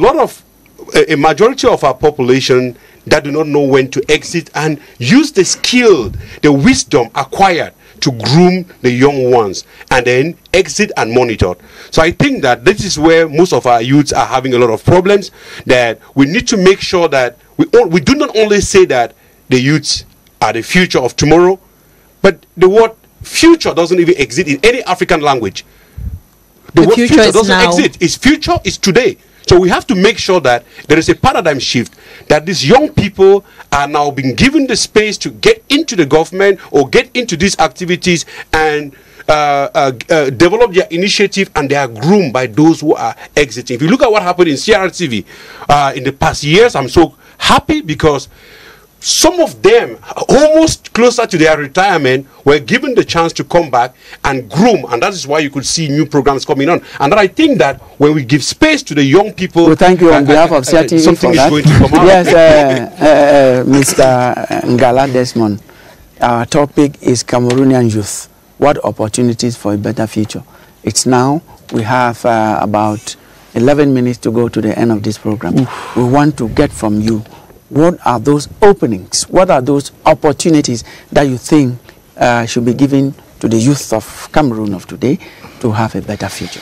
majority of our population that do not know when to exit and use the skill, the wisdom acquired to groom the young ones and then exit and monitor. So I think that this is where most of our youths are having a lot of problems, that we need to make sure that we do not only say that the youths are the future of tomorrow, but the word future doesn't even exist in any African language. The word future doesn't exist. Its future is today. So we have to make sure that there is a paradigm shift, that these young people are now being given the space to get into the government or get into these activities and develop their initiative, and they are groomed by those who are exiting. If you look at what happened in CRTV in the past years, I'm so happy because some of them, almost closer to their retirement, were given the chance to come back and groom, and that is why you could see new programs coming on. And I think that when we give space to the young people, well, thank you on behalf of CRTV something for is that. going to come out. Yes, Mr. Ngala Desmond, our topic is Cameroonian youth. What opportunities for a better future? It's now, we have about 11 minutes to go to the end of this program. Oof. We want to get from you, what are those openings? What are those opportunities that you think should be given to the youth of Cameroon of today to have a better future?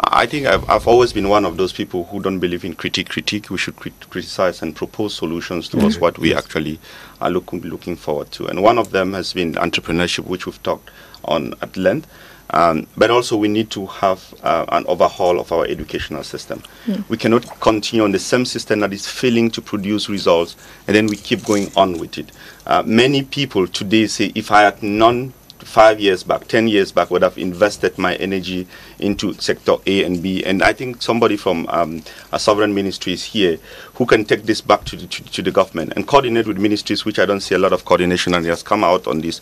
I think I've always been one of those people who don't believe in critique. We should criticize and propose solutions towards what we actually are looking forward to. And one of them has been entrepreneurship, which we've talked on at length. But also we need to have an overhaul of our educational system. We cannot continue on the same system that is failing to produce results, and then we keep going on with it. Many people today say, if I had known 5 years back, 10 years back, would have invested my energy into sector A and B. And I think somebody from a sovereign ministry is here who can take this back to the government and coordinate with ministries, which I don't see a lot of coordination, and it has come out on this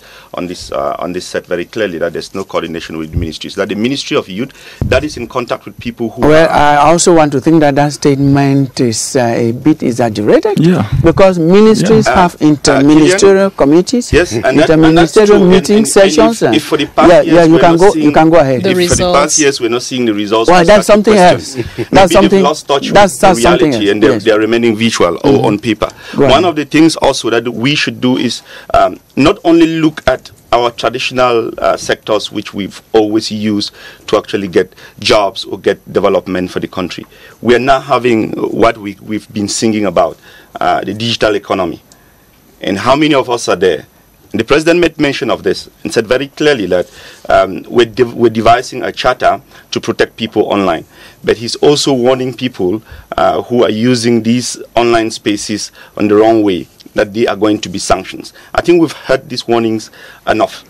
set very clearly that there's no coordination with ministries. That the Ministry of Youth that is in contact with people who. Well, I also want to think that that statement is a bit exaggerated. Yeah. Because ministries have interministerial committees. Yes, and interministerial meeting sessions. If for the past years you can go ahead. If for the past years we're not seeing the results. Well, that's something else. That's something. Lost touch that's with reality, something and they are remaining visual or on paper. One of the things also that we should do is not only look at our traditional sectors, which we've always used to actually get jobs or get development for the country. We are now having what we've been singing about, the digital economy. And how many of us are there? And the president made mention of this and said very clearly that we're devising a charter to protect people online. But he's also warning people who are using these online spaces on the wrong way, that they are going to be sanctions. I think we've heard these warnings enough.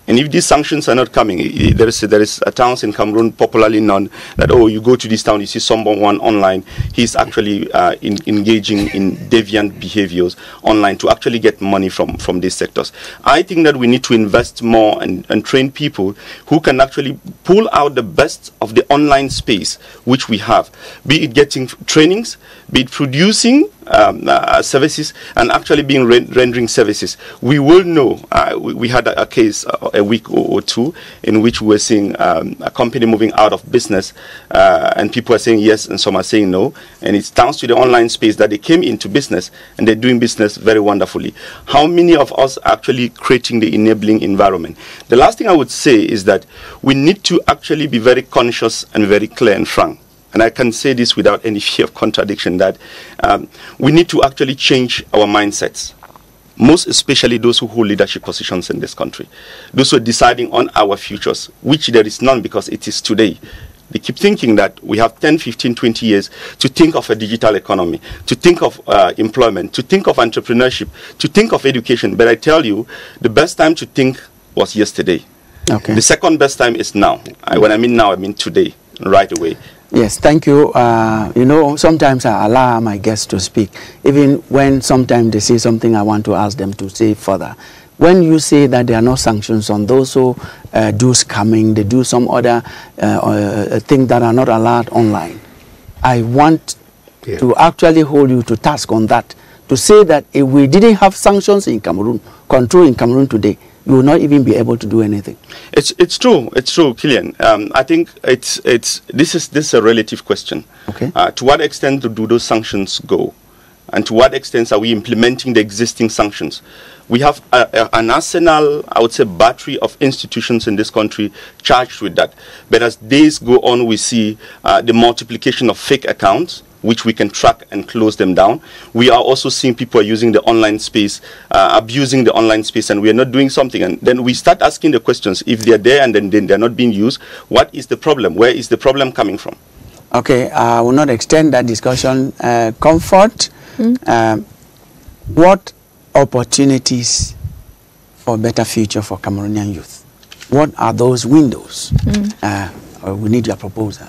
And if these sanctions are not coming, there is a town in Cameroon popularly known that, oh, you go to this town, you see someone online, he's actually engaging in deviant behaviors online to actually get money from these sectors. I think that we need to invest more and train people who can actually pull out the best of the online space which we have, be it getting trainings, be it producing services, and actually being rendering services. We will know, we had a case a week or two in which we were seeing a company moving out of business, and people are saying yes and some are saying no, and it's down to the online space that they came into business and they're doing business very wonderfully. How many of us are actually creating the enabling environment? The last thing I would say is that we need to actually be very conscious and very clear and frank. And I can say this without any fear of contradiction, that we need to actually change our mindsets, most especially those who hold leadership positions in this country, those who are deciding on our futures, which there is none because it is today. They keep thinking that we have 10, 15, 20 years to think of a digital economy, to think of employment, to think of entrepreneurship, to think of education. But I tell you, the best time to think was yesterday. Okay. The second best time is now. When I mean now, I mean today, right away. Yes, thank you. You know, sometimes I allow my guests to speak, even when sometimes they say something I want to ask them to say further. When you say that there are no sanctions on those who do scamming, they do some other things that are not allowed online, I want to actually hold you to task on that, to say that if we didn't have sanctions in Cameroon, control in Cameroon today, you will not even be able to do anything. It's true, Kilian. I think this is a relative question. Okay. To what extent do those sanctions go, and to what extent are we implementing the existing sanctions? We have an arsenal, I would say, battery of institutions in this country charged with that. But as days go on, we see the multiplication of fake accounts, which we can track and close them down. We are also seeing people using the online space, abusing the online space, and we are not doing something. And then we start asking the questions, if they're there and then they're not being used, what is the problem? Where is the problem coming from? Okay, I will not extend that discussion. Comfort, what opportunities for a better future for Cameroonian youth? What are those windows? We need your proposal.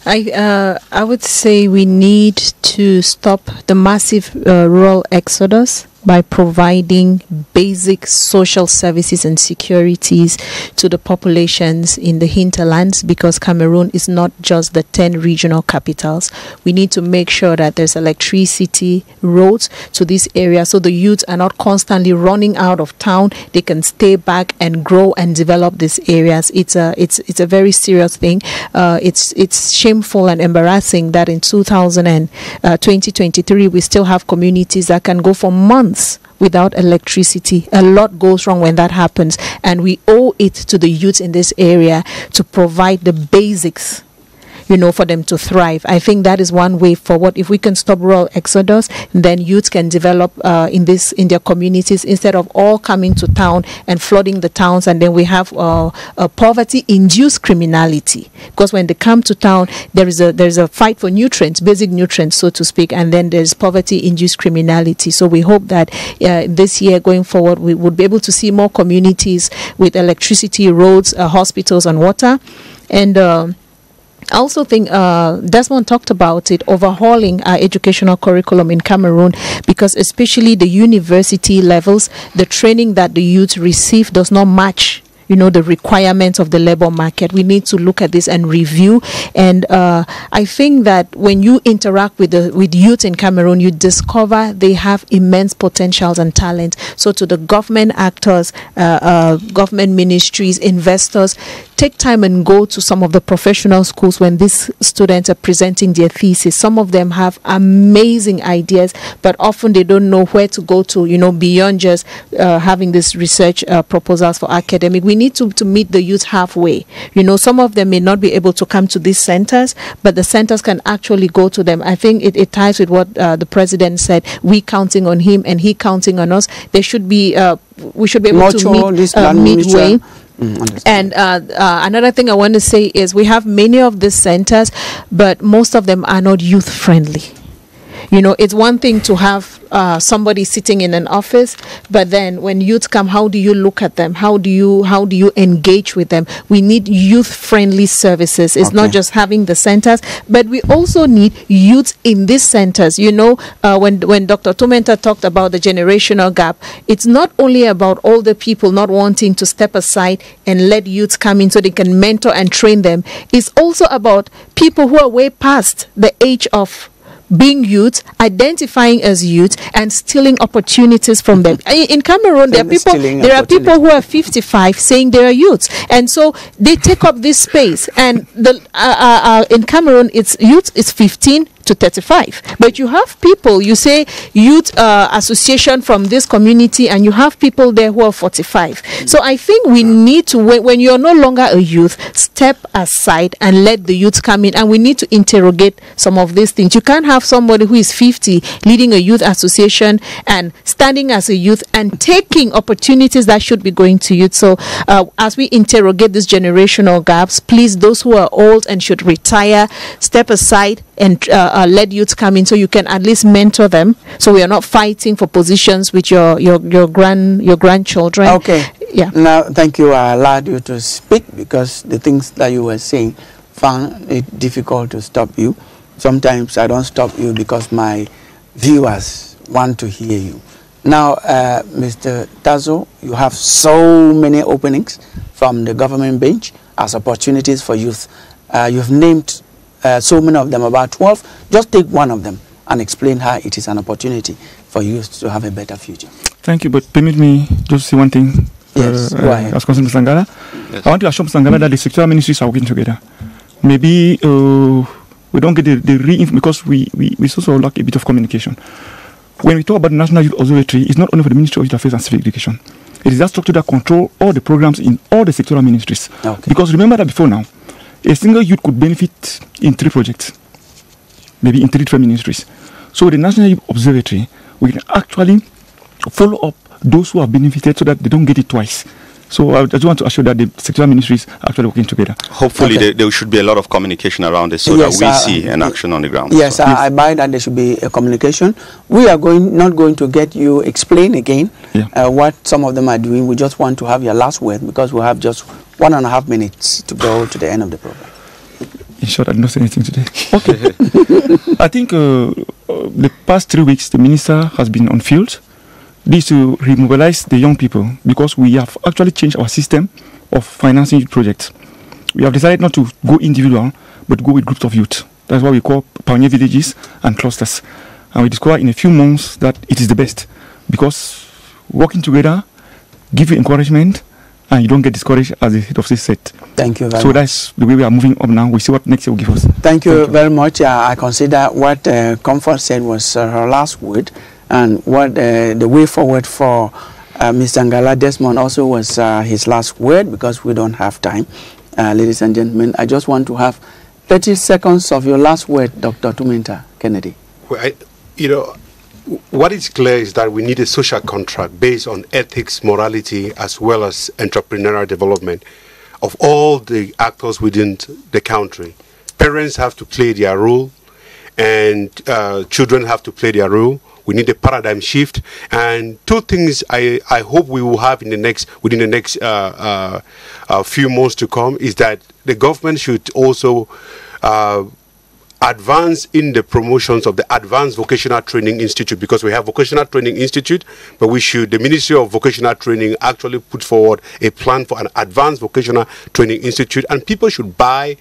I would say we need to stop the massive rural exodus by providing basic social services and securities to the populations in the hinterlands, because Cameroon is not just the 10 regional capitals. We need to make sure that there's electricity, roads to this area, so the youths are not constantly running out of town. They can stay back and grow and develop these areas. It's a very serious thing. It's shameful and embarrassing that in 2023 we still have communities that can go for months without electricity. A lot goes wrong when that happens, and we owe it to the youth in this area to provide the basics, for them to thrive. I think that is one way forward. If we can stop rural exodus, then youth can develop in their communities instead of all coming to town and flooding the towns, and then we have poverty-induced criminality. Because when they come to town, there is a fight for nutrients, basic nutrients, so to speak, and then there's poverty-induced criminality. So we hope that this year going forward, we would be able to see more communities with electricity, roads, hospitals, and water. And I also think Desmond talked about it, overhauling our educational curriculum in Cameroon, because especially the university levels, the training that the youth receive does not match the requirements of the labor market. We need to look at this and review. And I think that when you interact with youth in Cameroon, you discover they have immense potentials and talent. So to the government actors, government ministries, investors, take time and go to some of the professional schools when these students are presenting their thesis. Some of them have amazing ideas, but often they don't know where to go to, beyond just having this research proposals for academic. We need to meet the youth halfway. Some of them may not be able to come to these centers, but the centers can actually go to them. I think it ties with what the president said. We counting on him and he counting on us. There should be we should be able to meet midway. And another thing I want to say is we have many of these centers, but most of them are not youth friendly. It's one thing to have somebody sitting in an office, but then when youth come, how do you look at them? How do you engage with them? We need youth-friendly services. It's not just having the centers, but we also need youth in these centers. When Dr. Tumenta talked about the generational gap, it's not only about older people not wanting to step aside and let youth come in so they can mentor and train them. It's also about people who are way past the age of being youth, identifying as youth, and stealing opportunities from them. In Cameroon, there are people who are 55 saying they are youths, and so they take up this space. And in Cameroon, youth is 15 to 35, but you have people, you say youth association from this community, and you have people there who are 45. So I think we need to, when you're no longer a youth, step aside and let the youth come in, and we need to interrogate some of these things. You can't have somebody who is 50 leading a youth association and standing as a youth and taking opportunities that should be going to youth. So as we interrogate these generational gaps, please, those who are old and should retire, step aside and let youth come in so you can at least mentor them, so we are not fighting for positions with your grandchildren. Okay. Yeah. Now, thank you. I allowed you to speak because the things that you were saying found it difficult to stop you. Sometimes I don't stop you because my viewers want to hear you. Now, Mr. Tazo, you have so many openings from the government bench as opportunities for youth. You've named so many of them, about 12. Just take one of them and explain how it is an opportunity for youth to have a better future. Thank you, but permit me just say one thing. Yes, go ahead. As concerned Mr. Ngala, yes. I want to assure Mr. Ngala that the sectoral ministries are working together. Maybe we don't get the re-info because we also lack a bit of communication. When we talk about the National Youth Observatory, it's not only for the Ministry of Youth Affairs and Civic Education. It is that structure that controls all the programs in all the sectoral ministries. Okay. Because remember that before now, a single youth could benefit in 3 projects, maybe in 3 different ministries. So the National Youth Observatory, we can actually follow up those who have benefited so that they don't get it twice. So I just want to assure that the sectoral ministries are actually working together. Hopefully there should be a lot of communication around this so that we see an action on the ground. Yes, I buy that there should be a communication. We are not going to get you explain again what some of them are doing. We just want to have your last word because we have just 1.5 minutes to go to the end of the program. In short, I did not say anything today. Okay. I think the past 3 weeks, the minister has been on field. This to remobilize the young people because we have actually changed our system of financing youth projects. We have decided not to go individual, but go with groups of youth. That's what we call pioneer villages and clusters. And we discover in a few months that it is the best because working together give you encouragement and you don't get discouraged, as the head of state said. Thank you very much. So that's the way we are moving up now. We see what next year will give us. Thank you very much. I consider what Comfort said was her last word, and what the way forward for Mr. Ngala Desmond also was his last word because we don't have time. Ladies and gentlemen, I just want to have 30 seconds of your last word, Dr. Tumenta Kennedy. Well, what is clear is that we need a social contract based on ethics, morality, as well as entrepreneurial development of all the actors within the country. Parents have to play their role, and children have to play their role. We need a paradigm shift, and two things I hope we will have within the next few months to come is that the government should also advance in the promotions of the Advanced Vocational Training Institute, because we have Vocational Training Institute, but the Ministry of Vocational Training actually put forward a plan for an Advanced Vocational Training Institute, and people should buy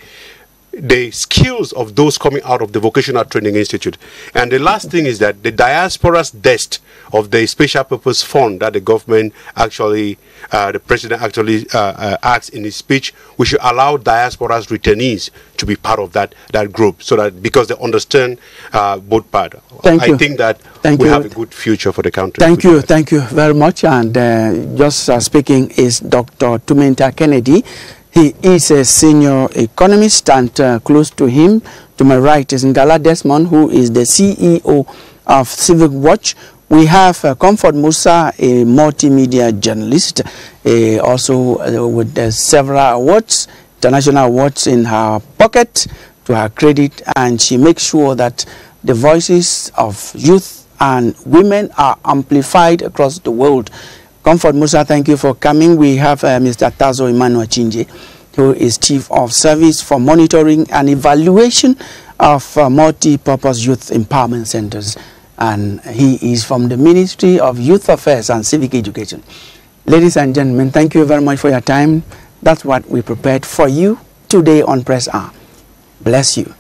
the skills of those coming out of the Vocational Training Institute. And the last thing is that the diaspora's desk of the Special Purpose Fund that the government actually, the president actually asked in his speech, we should allow diaspora's returnees to be part of that group, so that because they understand both parts. I think that we have a good future for the country. Thank you very much. And just speaking is Dr. Tumenta Kennedy. He is a senior economist, and close to him, to my right, is Ngala Desmond, who is the CEO of Civic Watch. We have Comfort Musa, a multimedia journalist, also with several awards, international awards in her pocket to her credit, and she makes sure that the voices of youth and women are amplified across the world. Comfort Musa, thank you for coming. We have Mr. Tazo Emmanuel Chinje, who is Chief of Service for Monitoring and Evaluation of Multi-Purpose Youth Empowerment Centers. And he is from the Ministry of Youth Affairs and Civic Education. Ladies and gentlemen, thank you very much for your time. That's what we prepared for you today on Press R. Bless you.